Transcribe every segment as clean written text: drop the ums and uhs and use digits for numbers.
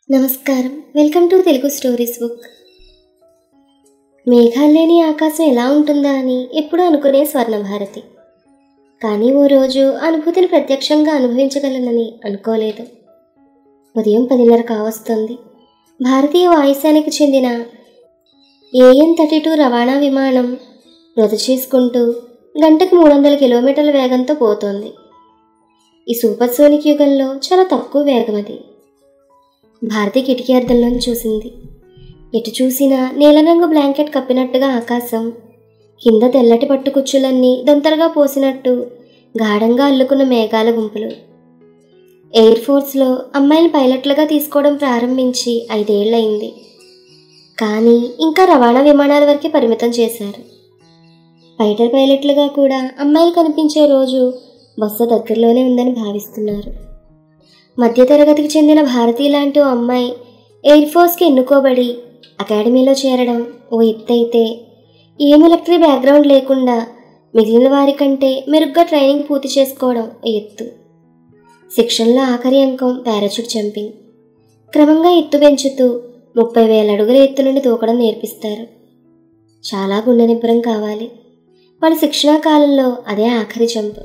నమస్కారం. Welcome to Telugu stories book. మేఘాలు లేని ఆకాశం ఎలా ఉంటుందా అని ఎప్పుడూ అనుకునే స్వర్ణభారతి. కానీ ఓ రోజు అనుభూతిని ప్రత్యక్షంగా అనుభవించగలనని అనుకోలేదు. ఉదయం 10:30 కావస్తుంది. భారతీయ వాయుసేనకు చెందిన AN-32 రవాణా విమానం రద్దు చేసుకుంటూ గంటకు 300 కిలోమీటర్ల వేగంతో పోతోంది. ఈ సూపర్ సోనిక్ యుగంలో చాలా తక్కువ వేగం అది. భారతి కిటికీ అద్దంలోని చూసింది. ఎటు చూసినా నీలరంగు బ్లాంకెట్ కప్పినట్టుగా ఆకాశం, కింద తెల్లటి పట్టు కుచ్చులన్నీ దొంతరగా పోసినట్టు గాఢంగా అల్లుకున్న మేఘాల గుంపులు. ఎయిర్ ఫోర్స్లో అమ్మాయిలు పైలట్లుగా తీసుకోవడం ప్రారంభించి 5 ఏళ్లయింది. కానీ ఇంకా రవాణా విమానాల వరకే పరిమితం చేశారు. ఫైటర్ పైలట్లుగా కూడా అమ్మాయిలు కనిపించే రోజు బస్సు దగ్గరలోనే ఉందని భావిస్తున్నారు. మధ్యతరగతికి చెందిన భారతి లాంటి ఓ అమ్మాయి ఎయిర్ ఫోర్స్కి ఎన్నుకోబడి అకాడమీలో చేరడం ఓ ఎత్తైతే, ఏం మిలిటరీ బ్యాక్గ్రౌండ్ లేకుండా మిగిలిన వారి కంటే మెరుగ్గా ట్రైనింగ్ పూర్తి చేసుకోవడం ఓ ఎత్తు. శిక్షణలో ఆఖరి అంకం పారాచూట్ జంపింగ్. క్రమంగా ఎత్తు పెంచుతూ 30,000 అడుగుల ఎత్తు నుండి దూకడం నేర్పిస్తారు. చాలా గుండె నిబ్బరం కావాలి. వాళ్ళ శిక్షణా కాలంలో అదే ఆఖరి జంప్,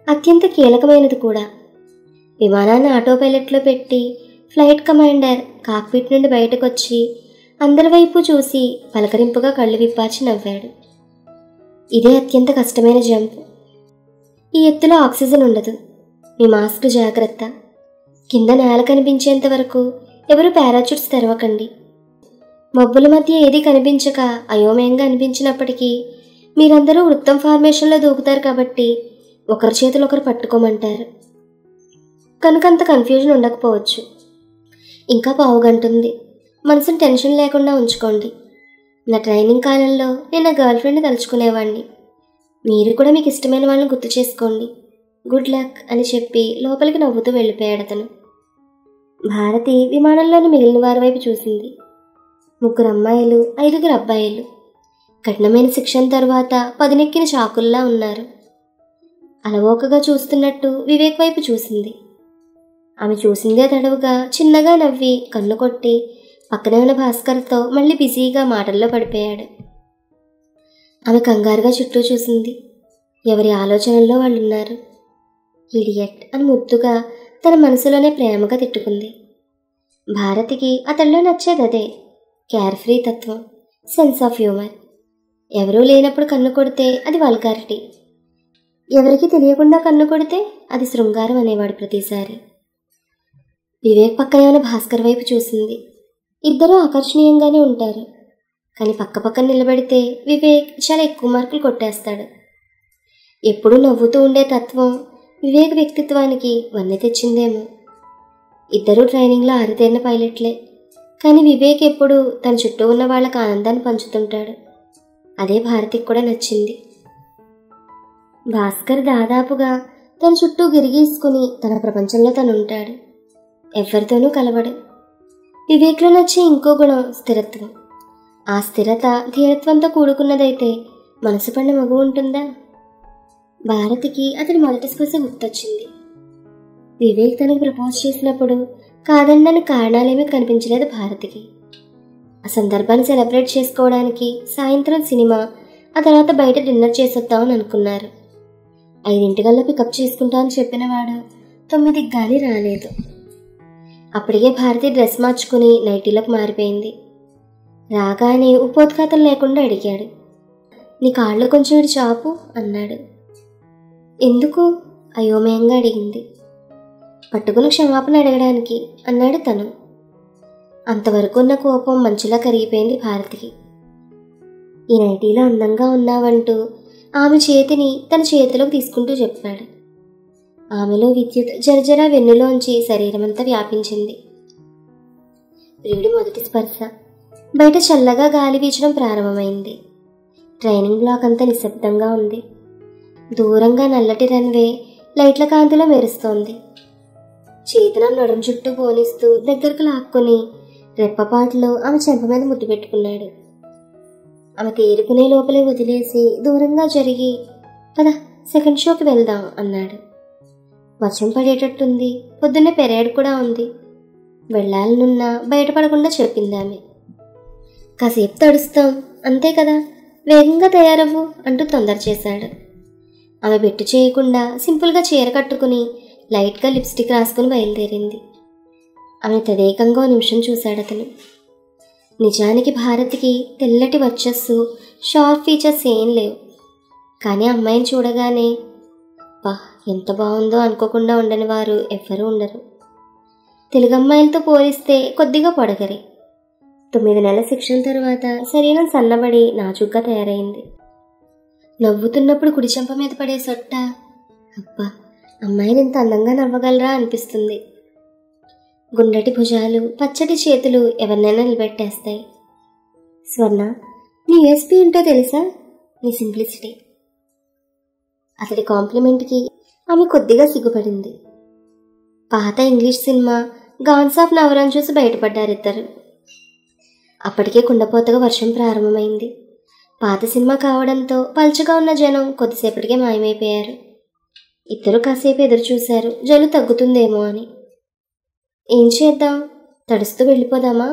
అత్యంత కీలకమైనది కూడా. విమానాన్ని ఆటో పైలట్లో పెట్టి ఫ్లైట్ కమాండర్ కాక్పిట్ నుండి బయటకు వచ్చి అందరి వైపు చూసి పలకరింపుగా కళ్ళు విప్పాచి నవ్వాడు. ఇదే అత్యంత కష్టమైన జంప్. ఈ ఎత్తులో ఆక్సిజన్ ఉండదు. మీ మాస్క్ జాగ్రత్త. కింద నేల కనిపించేంత వరకు ఎవరు పారాచూట్స్ తెరవకండి. మబ్బుల మధ్య ఏది కనిపించక అయోమయంగా అనిపించినప్పటికీ మీరందరూ వృత్తం ఫార్మేషన్లో దూకుతారు కాబట్టి ఒకరి చేతులు ఒకరు పట్టుకోమంటారు. కనుకంత కన్ఫ్యూజన్ ఉండకపోవచ్చు. ఇంకా పావుగంటుంది. మనసును టెన్షన్ లేకుండా ఉంచుకోండి. నా ట్రైనింగ్ కాలంలో నేను నా గర్ల్ ఫ్రెండ్ని తలుచుకునేవాడిని. మీరు కూడా మీకు ఇష్టమైన వాళ్ళని గుర్తు చేసుకోండి. గుడ్ లక్ అని చెప్పి లోపలికి నవ్వుతూ వెళ్ళిపోయాడు అతను. భారతి విమానంలోని మిగిలిన వారి వైపు చూసింది. 3 అమ్మాయిలు 5 అబ్బాయిలు. కఠినమైన శిక్షణ తర్వాత పదునెక్కిన చాకుల్లా ఉన్నారు. అలవోకగా చూస్తున్నట్టు వివేక్ వైపు చూసింది. ఆమె చూసిందే తడవుగా చిన్నగా నవ్వి కన్ను కొట్టి పక్కనే ఉన్న భాస్కర్తో మళ్ళీ బిజీగా మాటల్లో పడిపోయాడు. ఆమె కంగారుగా చుట్టూ చూసింది. ఎవరి ఆలోచనల్లో వాళ్ళున్నారు. ఇడియట్ అని ముద్దుగా తన మనసులోనే ప్రేమగా తిట్టుకుంది. భారతికి అతడిలో నచ్చేది అదే, కేర్ఫ్రీ తత్వం, సెన్స్ ఆఫ్ హ్యూమర్. ఎవరూ లేనప్పుడు కన్ను కొడితే అది వల్గారిటీ, ఎవరికి తెలియకుండా కన్ను కొడితే అది శృంగారం అనేవాడు ప్రతిసారి. వివేక్ పక్కనే ఉన్న భాస్కర్ వైపు చూసింది. ఇద్దరూ ఆకర్షణీయంగానే ఉంటారు. కానీ పక్కపక్కన నిలబడితే వివేక్ చాలా ఎక్కువ మార్కులు కొట్టేస్తాడు. ఎప్పుడూ నవ్వుతూ ఉండే తత్వం వివేక్ వ్యక్తిత్వానికి వన్నె తెచ్చిందేమో. ఇద్దరూ ట్రైనింగ్లో ఆరితేరిన పైలట్లే. కానీ వివేక్ ఎప్పుడూ తన చుట్టూ ఉన్న వాళ్ళకి ఆనందాన్ని పంచుతుంటాడు. అదే భారతికి కూడా నచ్చింది. భాస్కర్ దాదాపుగా తన చుట్టూ గిరిగీసుకుని తన ప్రపంచంలో తనుంటాడు. ఎవరితోనూ కలవడు. వివేక్లో నచ్చే ఇంకో గుణం స్థిరత్వం. ఆ స్థిరత ధీరత్వంతో కూడుకున్నదైతే మనసు పడిన మగువ ఉంటుందా? భారతికి అతని మొదటి స్పర్శ గుర్తొచ్చింది. వివేక్ తనకు ప్రపోజ్ చేసినప్పుడు కాదనడానికి కారణాలేమీ కనిపించలేదు భారతికి. ఆ సందర్భాన్ని సెలబ్రేట్ చేసుకోవడానికి సాయంత్రం సినిమా, ఆ తర్వాత బయట డిన్నర్ చేసొద్దామని అనుకున్నారు. 5 పికప్ చేసుకుంటా అని చెప్పినవాడు 9కి కానీ రాలేదు. అప్పటికే భారతి డ్రెస్ మార్చుకుని నైటీలోకి మారిపోయింది. రాగానే ఉపోద్ఘాతం లేకుండా అడిగాడు. నీ కాళ్ళు కొంచెం ఇటు చాపు అన్నాడు. ఎందుకు అయోమయంగా అడిగింది. పట్టుకుని క్షమాపణ అడగడానికి అన్నాడు తను. అంతవరకు ఉన్న కోపం మంచులా కరిగిపోయింది భారతికి. ఈ నైటీలో అందంగా ఉన్నావంటూ ఆమె చేతిని తన చేతిలోకి తీసుకుంటూ చెప్పాడు. ఆమెలో విద్యుత్ జరజరా వెన్నులోంచి శరీరమంతా వ్యాపించింది. ప్రియుడి మొదటి స్పర్శ. బయట చల్లగా గాలి వీచడం ప్రారంభమైంది. ట్రైనింగ్ బ్లాక్ అంతా నిశ్శబ్దంగా ఉంది. దూరంగా నల్లటి రన్వే లైట్ల కాంతిలో మెరుస్తోంది. చేతుల నడుం చుట్టూ పోనిస్తూ దగ్గరకు లాక్కొని రెప్పపాటులో ఆమె చెంప మీద ముద్దు పెట్టుకున్నాడు. ఆమె తేరుకునే లోపలే వదిలేసి దూరంగా జరిగి పద సెకండ్ షోకి వెళ్దాం అన్నాడు. వర్షం పడేటట్టుంది. పొద్దున్నే పెరేడ్ కూడా ఉంది. వెళ్ళాలనున్నా బయటపడకుండా చెప్పింది ఆమె. కాసేపు తడుస్తాం అంతే కదా, వేగంగా తయారవ్వు అంటూ తొందర చేశాడు. ఆమె బెట్టు చేయకుండా సింపుల్గా చీర కట్టుకుని లైట్గా లిప్స్టిక్ రాసుకుని బయలుదేరింది. ఆమె తదేకంగా నిమిషం చూశాడు అతను. నిజానికి భారతికి తెల్లటి వర్చస్సు, షార్ప్ ఫీచర్స్ ఏం లేవు. కానీ అమ్మాయిని చూడగానే బా ఎంత బాగుందో అనుకోకుండా ఉండని వారు ఎవ్వరూ ఉండరు. తెలుగు అమ్మాయిలతో పోలిస్తే కొద్దిగా పొడగరే. 9 నెలల శిక్షణ తర్వాత శరీరం సన్నబడి నాజుగ్గా తయారైంది. నవ్వుతున్నప్పుడు కుడి చెంప మీద పడే సొట్ట, అబ్బా అమ్మాయిని ఇంత అందంగా నవ్వగలరా అనిపిస్తుంది. గుండ్రటి భుజాలు, పచ్చటి చేతులు ఎవరినైనా నిలబెట్టేస్తాయి. స్వర్ణ, నీ యూఎస్పీ ఏంటో తెలుసా? నీ సింప్లిసిటీ. అతడి కాంప్లిమెంట్కి ఆమె కొద్దిగా సిగ్గుపడింది. పాత ఇంగ్లీష్ సినిమా గాన్స్ ఆఫ్ నవరాన్ చూసి బయటపడ్డారిద్దరు. అప్పటికే కుండపోతగా వర్షం ప్రారంభమైంది. పాత సినిమా కావడంతో పలుచగా ఉన్న జనం కొద్దిసేపటికే మాయమైపోయారు. ఇద్దరు కాసేపు ఎదురు చూశారు, జలు తగ్గుతుందేమో అని. ఏం చేద్దాం, తడుస్తూ వెళ్ళిపోదామా?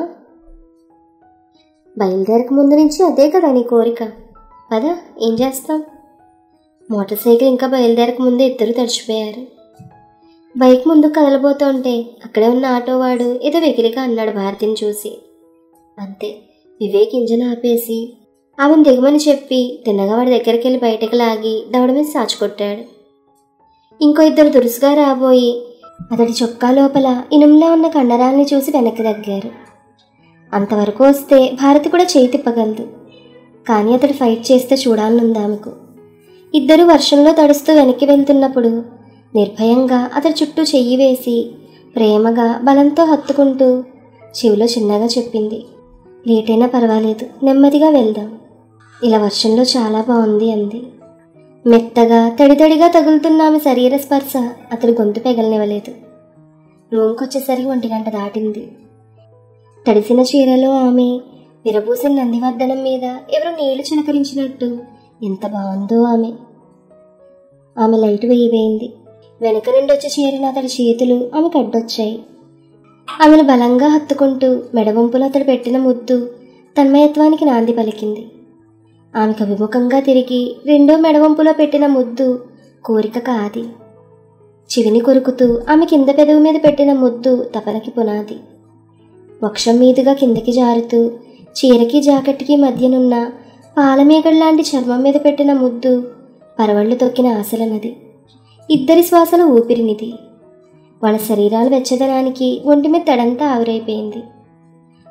బయలుదేరక ముందు నుంచి అదే కదా నీ కోరిక. పదా, ఏం చేస్తాం? మోటార్ సైకిల్ ఇంకా బయలుదేరక ముందే ఇద్దరు తడిచిపోయారు. బైక్ ముందు కదలబోతుంటే అక్కడే ఉన్న ఆటోవాడు ఏదో వెకిలిగా అన్నాడు భారతిని చూసి. అంతే, వివేక్ ఇంజన్ ఆపేసి ఆమెను దిగమని చెప్పి తిన్నగా వాడి దగ్గరికి వెళ్ళి బయటకు లాగి దవడ మీద సాచుకొట్టాడు. ఇంకో ఇద్దరు దురుసుగా రాబోయి అతడి చొక్కా లోపల ఇనుములా ఉన్న కండరాల్ని చూసి వెనక్కి తగ్గారు. అంతవరకు వస్తే భారతి కూడా చేయి తిప్పగలదు. కానీ అతడు ఫైట్ చేస్తే చూడాలనుంది ఆమెకు. ఇద్దరు వర్షంలో తడుస్తూ వెనక్కి వెళ్తున్నప్పుడు నిర్భయంగా అతడి చుట్టూ చెయ్యి వేసి ప్రేమగా బలంతో హత్తుకుంటూ చెవిలో చిన్నగా చెప్పింది, లేటైనా పర్వాలేదు, నెమ్మదిగా వెళ్దాం. ఇలా వర్షంలో చాలా బాగుంది అంది. మెత్తగా తడితడిగా తగులుతున్న ఆమె శరీర స్పర్శ అతడి గొంతు పెగలనివ్వలేదు. రూమ్కొచ్చేసరికి 1 గంట దాటింది. తడిసిన చీరలో ఆమె విరబూసిన నందివర్ధనం మీద ఎవరో నీళ్లు చిలకరించినట్టు ఎంత బాగుందో ఆమె. ఆమె లైట్ వేయింది. వెనక నుండి వచ్చి చేరిన అతడి చేతులు ఆమెకు అడ్డొచ్చాయి. ఆమెను బలంగా హత్తుకుంటూ మెడవంపులో అతడు పెట్టిన ముద్దు తన్మయత్వానికి నాంది పలికింది. ఆమెకు అభిముఖంగా తిరిగి రెండో మెడవంపులో పెట్టిన ముద్దు కోరిక కాది. చెవిని కొరుకుతూ ఆమె కింద పెదవి మీద పెట్టిన ముద్దు తపనకి పునాది. వక్షం మీదుగా కిందకి జారుతూ చీరకి జాకెట్కి మధ్యనున్న పాలమేగళ్లాంటి చర్మం మీద పెట్టిన ముద్దు పరవళ్లు తొక్కిన ఆశలనది. ఇద్దరి శ్వాసల ఊపిరినిది. వాళ్ళ శరీరాల వెచ్చదనానికి ఒంటి మీద తడంతా ఆవిరైపోయింది.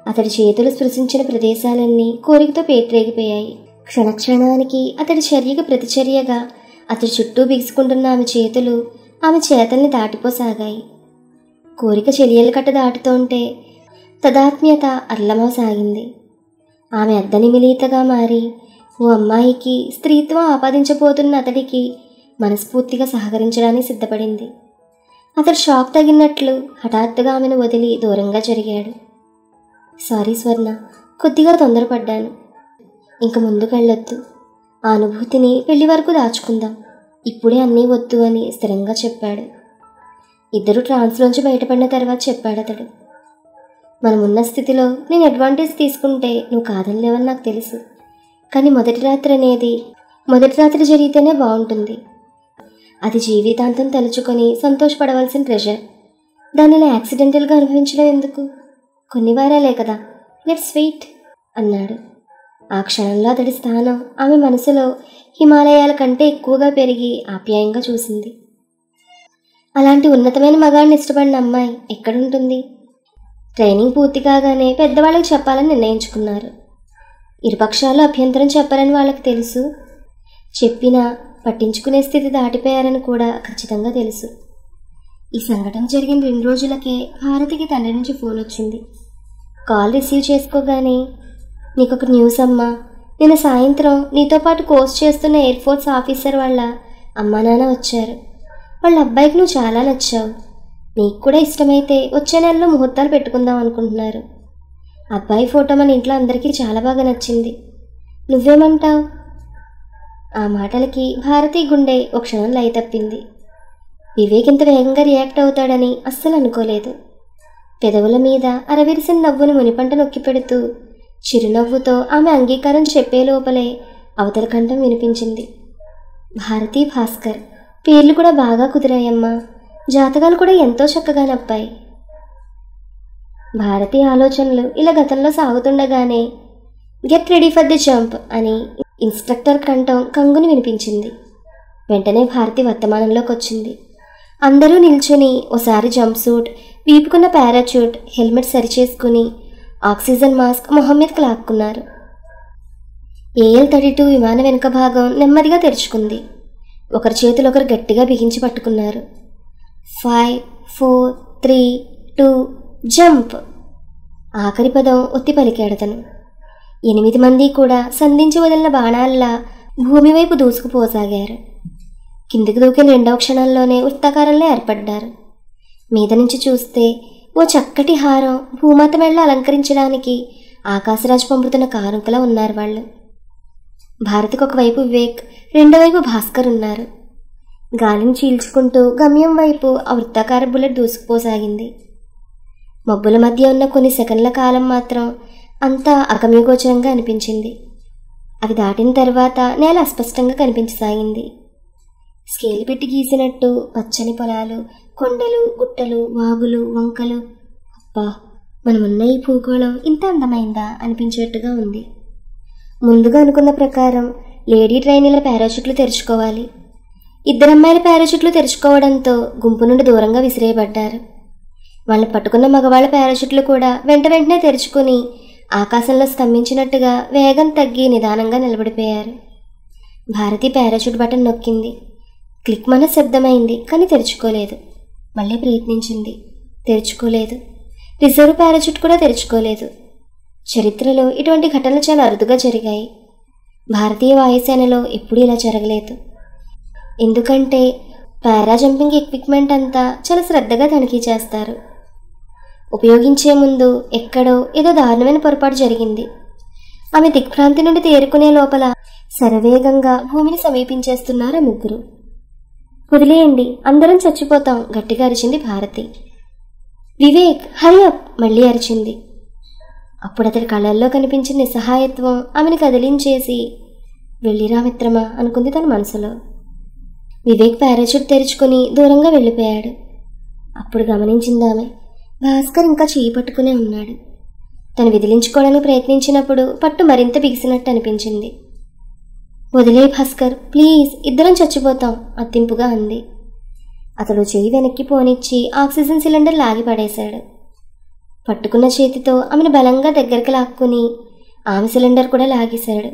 అతడి చేతులు స్పృశించిన ప్రదేశాలన్నీ కోరికతో పేట్రేగిపోయాయి. క్షణక్షణానికి అతడి చర్యకు ప్రతిచర్యగా అతడి చుట్టూ బిగుసుకుంటున్న ఆమె చేతులు ఆమె చేతల్ని దాటిపోసాగాయి. కోరిక చెలియలు కట్ట దాటుతుంటే తదాత్మ్యత అర్లమోసాగింది. ఆమె అర్ధనిమిలీతగా మారి ఓ అమ్మాయికి స్త్రీత్వం ఆపాదించబోతున్న అతడికి మనస్ఫూర్తిగా సహకరించడానికి సిద్ధపడింది. అతడు షాక్ తగినట్లు హఠాత్తుగా ఆమెను వదిలి దూరంగా జరిగాడు. సారీ స్వర్ణ, కొద్దిగా తొందరపడ్డాను. ఇంక ముందుకెళ్ళొద్దు. ఆ అనుభూతిని పెళ్లి వరకు దాచుకుందాం. ఇప్పుడే అన్నీ వద్దు అని స్థిరంగా చెప్పాడు. ఇద్దరు ట్రాన్స్లోంచి బయటపడిన తర్వాత చెప్పాడు అతడు, మనమున్న స్థితిలో నేను అడ్వాంటేజ్ తీసుకుంటే నువ్వు కాదనలేవని నాకు తెలుసు. కానీ మొదటి రాత్రి జరిగితేనే బాగుంటుంది. అది జీవితాంతం తలుచుకొని సంతోషపడవలసిన ట్రెజర్. దానిని యాక్సిడెంటల్గా అనుభవించడం ఎందుకు? కొన్ని వారాలే కదా, లెట్స్ వెయిట్ అన్నాడు. ఆ క్షణంలో అతడి స్థానం ఆమె మనసులో హిమాలయాల కంటే ఎక్కువగా పెరిగి ఆప్యాయంగా చూసింది. అలాంటి ఉన్నతమైన మగాడిని ఇష్టపడిన అమ్మాయి ఎక్కడుంటుంది? ట్రైనింగ్ పూర్తి కాగానే పెద్దవాళ్ళకి చెప్పాలని నిర్ణయించుకున్నారు. ఇరుపక్షాలు అభ్యంతరం చెప్పరని వాళ్ళకి తెలుసు. చెప్పినా పట్టించుకునే స్థితి దాటిపోయారని కూడా ఖచ్చితంగా తెలుసు. ఈ సంఘటన జరిగిన 2 రోజులకే భారతికి తండ్రి నుంచి ఫోన్ వచ్చింది. కాల్ రిసీవ్ చేసుకోగానే, నీకొక న్యూస్ అమ్మా, నిన్న సాయంత్రం నీతో పాటు కోర్స్ చేస్తున్న ఎయిర్ ఫోర్స్ ఆఫీసర్ వాళ్ళ అమ్మా నాన్న వచ్చారు. వాళ్ళ అబ్బాయికి నువ్వు చాలా నచ్చావు. నీకు కూడా ఇష్టమైతే వచ్చే నెలలో ముహూర్తాలు పెట్టుకుందాం అనుకుంటున్నారు. అబ్బాయి ఫోటో మన ఇంట్లో అందరికీ చాలా బాగా నచ్చింది. నువ్వేమంటావు? ఆ మాటలకి భారతి గుండె ఒక క్షణం లయ తప్పింది. వివేక్ ఇంత వేగంగా రియాక్ట్ అవుతాడని అస్సలు అనుకోలేదు. పెదవుల మీద అరవిరిసిన నవ్వును మునిపంట నొక్కి పెడుతూ చిరునవ్వుతో ఆమె అంగీకారం చెప్పే లోపలే అవతల కంఠం వినిపించింది. భారతి, భాస్కర్ పేర్లు కూడా బాగా కుదిరాయమ్మా. జాతకాలు కూడా ఎంతో చక్కగా నప్పాయి. భారతి ఆలోచనలు ఇలా గతంలో సాగుతుండగానే get ready for the jump అని ఇన్స్ట్రక్టర్ కంఠం కంగుని వినిపించింది. వెంటనే భారతి వర్తమానంలోకి వచ్చింది. అందరూ నిల్చుని ఓసారి జంప్ సూట్, వీపుకున్న పారాచూట్, హెల్మెట్ సరిచేసుకుని ఆక్సిజన్ మాస్క్ మొహం మీదకి లాక్కున్నారు. AL-32 విమానం వెనుక భాగం నెమ్మదిగా తెరుచుకుంది. ఒకరి చేతులు ఒకరు గట్టిగా బిగించి పట్టుకున్నారు. 5, 4, 3, 2 జంప్. ఆఖరి పదం ఒత్తి పలికాడతను. 8 మంది కూడా సంధించి వదిలిన బాణాల్లా భూమి వైపు దూసుకుపోసాగారు. కిందికి దూకిన 2వ క్షణంలోనే వృత్తాకారంలో ఏర్పడ్డారు. మీద నుంచి చూస్తే ఓ చక్కటి హారం భూమాత మెళ్ళ అలంకరించడానికి ఆకాశరాజు పంపుతున్న కానుకలా ఉన్నారు వాళ్ళు. భారతికి ఒకవైపు వివేక్, రెండో వైపు భాస్కర్ ఉన్నారు. గాలిని చీల్చుకుంటూ గమ్యం వైపు ఆ వృత్తాకార బుల్లెట్ దూసుకుపోసాగింది. మబ్బుల మధ్య ఉన్న కొన్ని సెకండ్ల కాలం మాత్రం అంతా అగమ్యగోచరంగా అనిపించింది. అవి దాటిన తర్వాత నేల అస్పష్టంగా కనిపించసాగింది. స్కేల్ పెట్టి గీసినట్టు పచ్చని పొలాలు, కొండలు, గుట్టలు, వాగులు, వంకలు. అబ్బా, మనమున్న ఈ భూగోళం ఇంత అందమైందా అనిపించేట్టుగా ఉంది. ముందుగా అనుకున్న ప్రకారం లేడీ ట్రైనీల పారాషూట్లు తెరుచుకోవాలి. 2 అమ్మాయిల పారాషూట్లు తెరుచుకోవడంతో గుంపు నుండి దూరంగా విసిరేయబడ్డారు. వాళ్ళని పట్టుకున్న మగవాళ్ల పారాషూట్లు కూడా వెంటనే తెరుచుకుని ఆకాశంలో స్తంభించినట్టుగా వేగం తగ్గి నిదానంగా నిలబడిపోయారు. భారతి పారాషూట్ బటన్ నొక్కింది. క్లిక్ మన శబ్దమైంది, కానీ తెరుచుకోలేదు. మళ్ళీ ప్రయత్నించింది, తెరుచుకోలేదు. రిజర్వ్ పారాషూట్ కూడా తెరుచుకోలేదు. చరిత్రలో ఇటువంటి ఘటనలు చాలా అరుదుగా జరిగాయి. భారతీయ వాయుసేనలో ఎప్పుడూ ఇలా జరగలేదు. ఎందుకంటే పారా జంపింగ్ ఎక్విప్మెంట్ అంతా చాలా శ్రద్ధగా తనిఖీ చేస్తారు. ఉపయోగించే ముందు ఎక్కడో ఏదో దారుణమైన పొరపాటు జరిగింది. ఆమె దిగ్భ్రాంతి నుండి తేరుకునే లోపల శరవేగంగా భూమిని సమీపించేస్తున్నారు ఆ ముగ్గురు. వదిలేయండి, అందరం చచ్చిపోతాం, గట్టిగా అరిచింది భారతి. వివేక్, హరి అప్, మళ్ళీ అరిచింది. అప్పుడు అతడి కళ్ళల్లో కనిపించిన నిస్సహాయత్వం ఆమెను కదిలించేసి వెళ్ళిరా మిత్రమా అనుకుంది తన మనసులో. వివేక్ పారాచూట్ తెరుచుకుని దూరంగా వెళ్ళిపోయాడు. అప్పుడు గమనించిందామె, భాస్కర్ ఇంకా చేయి పట్టుకునే ఉన్నాడు. తను విదిలించుకోవడానికి ప్రయత్నించినప్పుడు పట్టు మరింత బిగిసినట్టు అనిపించింది. వదిలే భాస్కర్, ప్లీజ్, ఇద్దరం చచ్చిపోతాం అత్తింపుగా అంది. అతడు చేయి వెనక్కి పోనిచ్చి ఆక్సిజన్ సిలిండర్ లాగి పడేశాడు. పట్టుకున్న చేతితో ఆమెను బలంగా దగ్గరికి లాక్కుని ఆమె సిలిండర్ కూడా లాగేశాడు.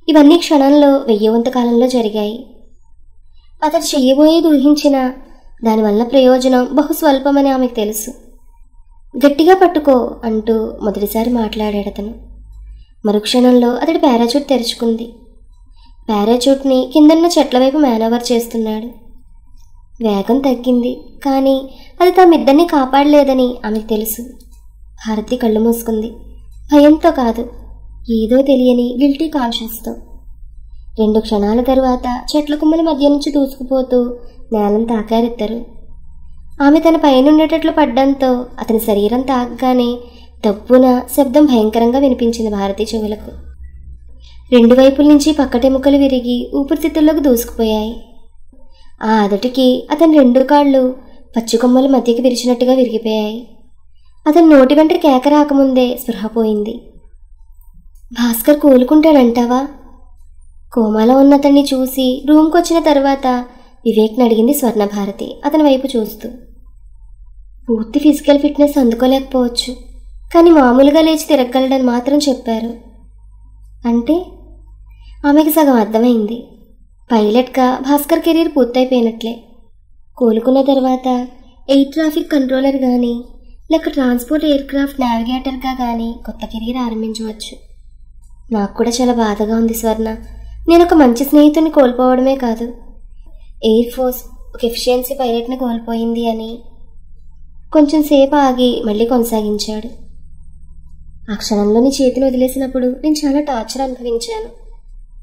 ఇవన్నీ క్షణంలో 1000 వంతు కాలంలో జరిగాయి. అతడు చెయ్యబోయేది ఊహించినా దానివల్ల ప్రయోజనం బహుస్వల్పమని ఆమెకు తెలుసు. గట్టిగా పట్టుకో అంటూ మొదటిసారి మాట్లాడాడు అతను. మరుక్షణంలో అతడి పారాచూట్ తెరుచుకుంది. పారాచూట్ని కిందన్న చెట్ల వైపు మేనోవర్ చేస్తున్నాడు. వేగం తగ్గింది, కానీ అది తమిద్దరిని కాపాడలేదని ఆమెకు తెలుసు. భారతి కళ్ళు మూసుకుంది. భయంతో కాదు, ఏదో తెలియని గిల్టీ కాన్షియస్తో. 2 క్షణాల తరువాత చెట్ల కుమ్మల మధ్య నుంచి దూసుకుపోతూ నేలను తాకారిద్దరు. ఆమె తన పైనుండేటట్లు పడ్డంతో అతని శరీరం తాకగానే దబ్బున శబ్దం భయంకరంగా వినిపించింది భారతి చెవులకు. 2 వైపుల నుంచి పక్కటెముకలు విరిగి ఊపిరితిత్తుల్లోకి దూసుకుపోయాయి. ఆ అదటికి అతని 2 కాళ్ళు పచ్చికొమ్మల మధ్యకి విరిచినట్టుగా విరిగిపోయాయి. అతని నోటి వెంట కేక రాకముందే స్పృహ పోయింది. భాస్కర్ కోలుకుంటాడంటావా? కోమాలో ఉన్న అతన్ని చూసి రూమ్కి వచ్చిన తర్వాత వివేక్ని అడిగింది స్వర్ణభారతి అతని వైపు చూస్తూ. పూర్తి ఫిజికల్ ఫిట్నెస్ అందుకోలేకపోవచ్చు, కానీ మామూలుగా లేచి తిరగలడని మాత్రం చెప్పారు. అంటే? ఆమెకి సగం అర్థమైంది. పైలట్గా భాస్కర్ కెరీర్ పూర్తయిపోయినట్లే. కోలుకున్న తర్వాత ఎయిర్ ట్రాఫిక్ కంట్రోలర్ కానీ లేక ట్రాన్స్పోర్ట్ ఎయిర్క్రాఫ్ట్ నావిగేటర్గా కానీ కొత్త కెరీర్ ఆరంభించవచ్చు. నాకు కూడా చాలా బాధగా ఉంది స్వర్ణ. నేను ఒక మంచి స్నేహితుడిని కోల్పోవడమే కాదు, ఎయిర్ ఫోర్స్ ఒక ఎఫిషియన్సీ పైలట్ని కోల్పోయింది అని. కొంచెం సేపు ఆగి మళ్ళీ కొనసాగించాడు. ఆ క్షణంలో నీ చేతిని వదిలేసినప్పుడు నేను చాలా టార్చర్ అనుభవించాను.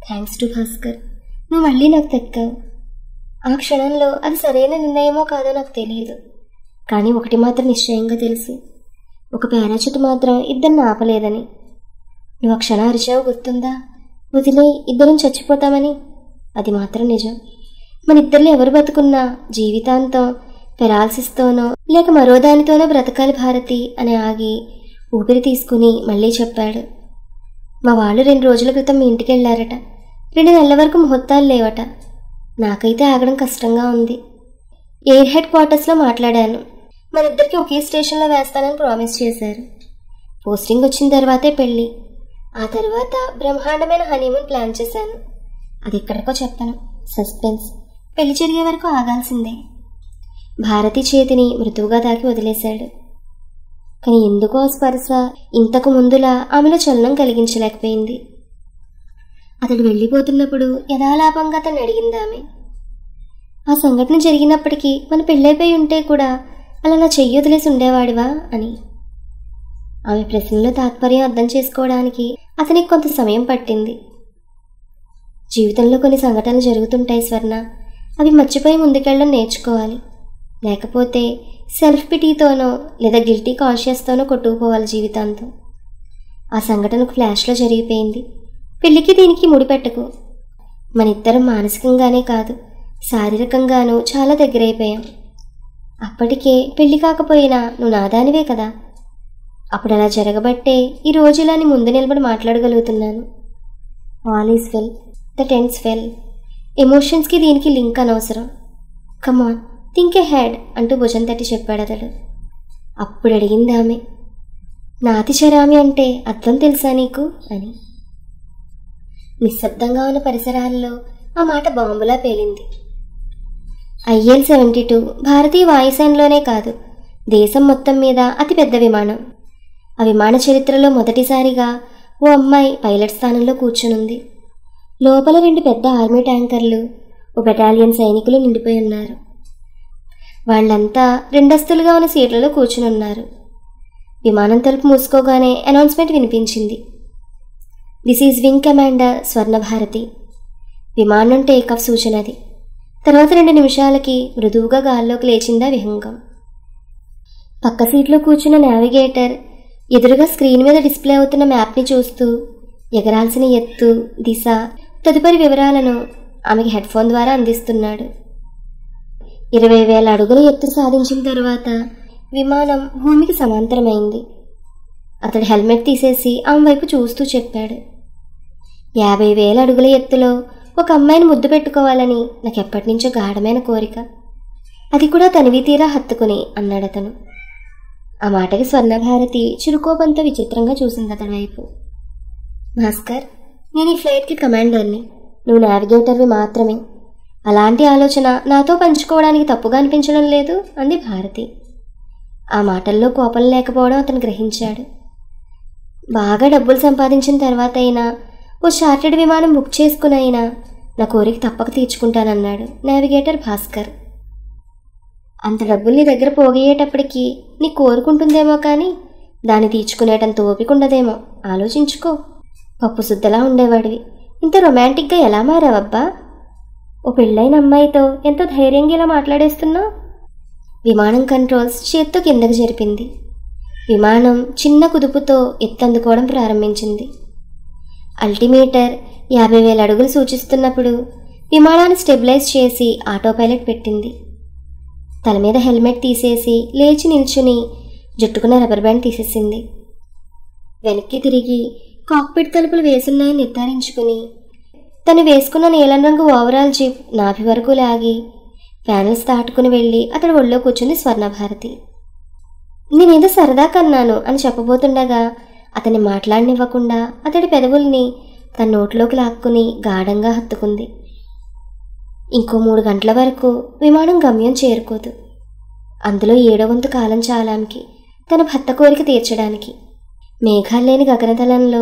థ్యాంక్స్ టు భాస్కర్, నువ్వు మళ్ళీ నాకు దక్కావు. ఆ క్షణంలో అది సరైన నిర్ణయమో కాదో నాకు తెలియదు, కానీ ఒకటి మాత్రం నిశ్చయంగా తెలుసు, ఒక పారాచూట్ మాత్రం ఇద్దరిని ఆపలేదని. నువ్వు ఆ క్షణం అరిచావు గుర్తుందా? వదిలే, ఇద్దరం చచ్చిపోతామని. అది మాత్రం నిజం. మన ఇద్దరిలో ఎవరు బతుకున్నా జీవితాంతం పెరాలసిస్తోనో లేక మరో దానితోనో బ్రతకాలి భారతి అని ఆగి ఊపిరి తీసుకుని మళ్ళీ చెప్పాడు. మా వాళ్ళు 2 రోజుల క్రితం మీ ఇంటికి వెళ్ళారట. 2 నెలల వరకు ముహూర్తాలు లేవట. నాకైతే ఆగడం కష్టంగా ఉంది. ఎయిర్ హెడ్ క్వార్టర్స్లో మాట్లాడాను. మన ఇద్దరికి ఒకే స్టేషన్లో వేస్తానని ప్రామిస్ చేశారు. పోస్టింగ్ వచ్చిన తర్వాతే పెళ్ళి. ఆ తర్వాత బ్రహ్మాండమైన హనీమూన్ ప్లాన్ చేశాను. అది ఎక్కడికో చెప్పను, సస్పెన్స్. పెళ్లి జరిగే వరకు ఆగాల్సిందే. భారతి చేతిని మృదువుగా తాకి వదిలేశాడు. కానీ ఎందుకో ఆ స్పర్శ ఇంతకు ముందులా ఆమెలో చలనం కలిగించలేకపోయింది. అతడు వెళ్ళిపోతున్నప్పుడు యథాలాపంగా అతను అడిగింది ఆమె. ఆ సంఘటన జరిగినప్పటికీ మన పెళ్ళైపోయి ఉంటే కూడా అలా నా చెయ్యి వదిలేసి ఉండేవాడివా అని. ఆమె ప్రశ్నలో తాత్పర్యం అర్థం చేసుకోవడానికి అతనికి కొంత సమయం పట్టింది. జీవితంలో కొన్ని సంఘటనలు జరుగుతుంటాయి స్వర్ణ. అవి మర్చిపోయి ముందుకెళ్ళడం నేర్చుకోవాలి. లేకపోతే సెల్ఫ్ పిటీతోనో లేదా గిల్టీ కాన్షియస్తోనో కొట్టుకుపోవాలి జీవితాంతం. ఆ సంఘటనకు ఫ్లాష్లో జరిగిపోయింది. పెళ్ళికి దీనికి ముడిపెట్టకు. మన ఇద్దరం మానసికంగానే కాదు, శారీరకంగానూ చాలా దగ్గరైపోయాం. అప్పటికే పెళ్లి కాకపోయినా నువ్వు నాదానివే కదా. అప్పుడు అలా జరగబట్టే ఈ రోజు ఇలా నీ ముందు నిలబడి మాట్లాడగలుగుతున్నాను. All is well, that ends well. ఎమోషన్స్కి దీనికి లింక్ అనవసరం. కమాన్, థింక్ ఏ హెడ్ అంటూ భుజం తట్టి చెప్పాడు అతడు. అప్పుడు అడిగింది ఆమె, నాతి చరామి అంటే అర్థం తెలుసా నీకు అని. నిశ్శబ్దంగా ఉన్న పరిసరాల్లో ఆ మాట బాంబులా పేలింది. IL-72 భారతీయ వాయుసేనలోనే కాదు, దేశం మొత్తం మీద అతిపెద్ద విమానం. ఆ విమాన చరిత్రలో మొదటిసారిగా ఓ అమ్మాయి పైలట్ స్థానంలో కూర్చునుంది. లోపల 2 పెద్ద ఆర్మీ ట్యాంకర్లు, ఓ బెటాలియన్ సైనికులు నిండిపోయి ఉన్నారు. వాళ్ళంతా 2 అంతస్తులుగా ఉన్న సీట్లలో కూర్చుని ఉన్నారు. విమానం తలుపు మూసుకోగానే అనౌన్స్మెంట్ వినిపించింది. This is wing commander Swarnabharathi. విమానం టేకాఫ్ సూచనది. తర్వాత 2 నిమిషాలకి మృదువుగా గాల్లోకి లేచిందా విహంగం. పక్క సీట్లో కూర్చున్న నావిగేటర్ ఎదురుగా స్క్రీన్ మీద డిస్ప్లే అవుతున్న మ్యాప్ని చూస్తూ ఎగరాల్సిన ఎత్తు, దిశ, తదుపరి వివరాలను ఆమెకి హెడ్ఫోన్ ద్వారా అందిస్తున్నాడు. 20,000 అడుగుల ఎత్తు సాధించిన తర్వాత విమానం భూమికి సమాంతరమైంది. అతడు హెల్మెట్ తీసేసి ఆమె వైపు చూస్తూ చెప్పాడు, 50,000 అడుగుల ఎత్తులో ఒక అమ్మాయిని ముద్దు పెట్టుకోవాలని నాకు ఎప్పటినుంచో గాఢమైన కోరిక. అది కూడా తనివి తీరా హత్తుకుని అన్నాడతను. ఆ మాటకి స్వర్ణభారతి చురుకోపంతో విచిత్రంగా చూసింది అతడి వైపు. భాస్కర్, నేను ఈ ఫ్లైట్కి కమాండర్ని, నువ్వు నావిగేటర్వి మాత్రమే. అలాంటి ఆలోచన నాతో పంచుకోవడానికి తప్పుగా అనిపించడం లేదు అంది భారతి. ఆ మాటల్లో కోపం లేకపోవడం అతను గ్రహించాడు. బాగా డబ్బులు సంపాదించిన తర్వాత అయినా ఓ చార్టెడ్ విమానం బుక్ చేసుకుని అయినా నా కోరిక తప్పక తీర్చుకుంటానన్నాడు నావిగేటర్ భాస్కర్. అంత డబ్బులు నీ దగ్గర పోగయ్యేటప్పటికీ నీ కోరుకుంటుందేమో కానీ దాన్ని తీర్చుకునేటంత ఓపిక ఉండదేమో. ఆలోచించుకో. పప్పు శుద్ధలా ఉండేవాడివి, ఇంత రొమాంటిక్గా ఎలా మారావబ్బా? ఓ పెళ్ళైన అమ్మాయితో ఎంతో ధైర్యంగా ఇలా మాట్లాడేస్తున్నావు. విమానం కంట్రోల్స్ చేత్తో కిందకు జరిపింది. విమానం చిన్న కుదుపుతో ఎత్తందుకోవడం ప్రారంభించింది. అల్టిమీటర్ 50,000 అడుగులు సూచిస్తున్నప్పుడు విమానాన్ని స్టెబిలైజ్ చేసి ఆటో పైలట్ పెట్టింది. తల మీద హెల్మెట్ తీసేసి లేచి నిల్చుని జుట్టుకున్న రబ్బర్ బ్యాండ్ తీసేసింది. వెనక్కి తిరిగి కాక్పిట్ తలుపులు వేసున్నాయని నిర్ధారించుకుని తను వేసుకున్న నీలం రంగు ఓవరాల్ జీప్ నాభి వరకు లాగి ప్యానెల్స్ దాటుకుని వెళ్ళి అతడు ఒళ్ళో కూర్చుంది స్వర్ణభారతి. నేనేదో సరదా కన్నాను అని చెప్పబోతుండగా అతన్ని మాట్లాడనివ్వకుండా అతడి పెదవుల్ని తన నోట్లోకి లాక్కుని గాఢంగా హత్తుకుంది. ఇంకో 3 గంటల వరకు విమానం గమ్యం చేరుకోదు. అందులో 7వ వంతు కాలం చాలానికి తన భర్త కోరిక తీర్చడానికి. మేఘాలు లేని గగనతలంలో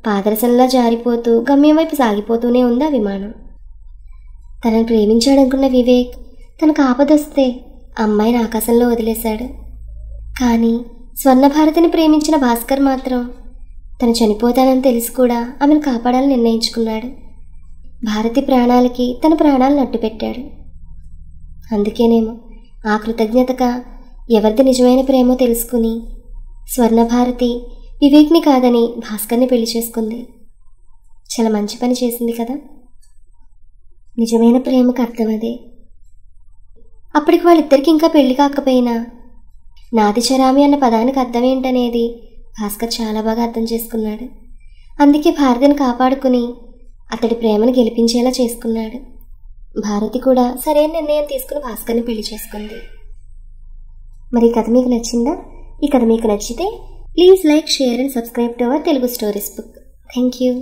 పాదరసంలా జారిపోతూ గమ్యం వైపు సాగిపోతూనే ఉంది ఆ విమానం. తనను ప్రేమించాడనుకున్న వివేక్ తనకు ఆపదొస్తే అమ్మాయిని ఆకాశంలో వదిలేశాడు. కానీ స్వర్ణభారతిని ప్రేమించిన భాస్కర్ మాత్రం తను చనిపోతానని తెలిసి కూడా ఆమెను కాపాడాలని నిర్ణయించుకున్నాడు. భారతి ప్రాణాలకి తన ప్రాణాలను అడ్డుపెట్టాడు. అందుకేనేమో ఆ కృతజ్ఞతగా ఎవరిది నిజమైన ప్రేమో తెలుసుకుని స్వర్ణభారతి వివేక్ని కాదని భాస్కర్ని పెళ్లి చేసుకుంది. చాలా మంచి పని చేసింది కదా. నిజమైన ప్రేమకు అర్థం అదే. అప్పటికి వాళ్ళిద్దరికి ఇంకా పెళ్లి కాకపోయినా నాది చరామి అన్న పదానికి అర్థం ఏంటనేది భాస్కర్ చాలా బాగా అర్థం చేసుకున్నాడు. అందుకే భారతిని కాపాడుకుని అతడి ప్రేమను గెలిపించేలా చేసుకున్నాడు. భారతి కూడా సరైన నిర్ణయం తీసుకుని భాస్కర్ని పెళ్లి చేసుకుంది. మరి ఈ కథ మీకు నచ్చిందా? ఈ కథ మీకు నచ్చితే please like, share and subscribe to our Telugu stories book. Thank you.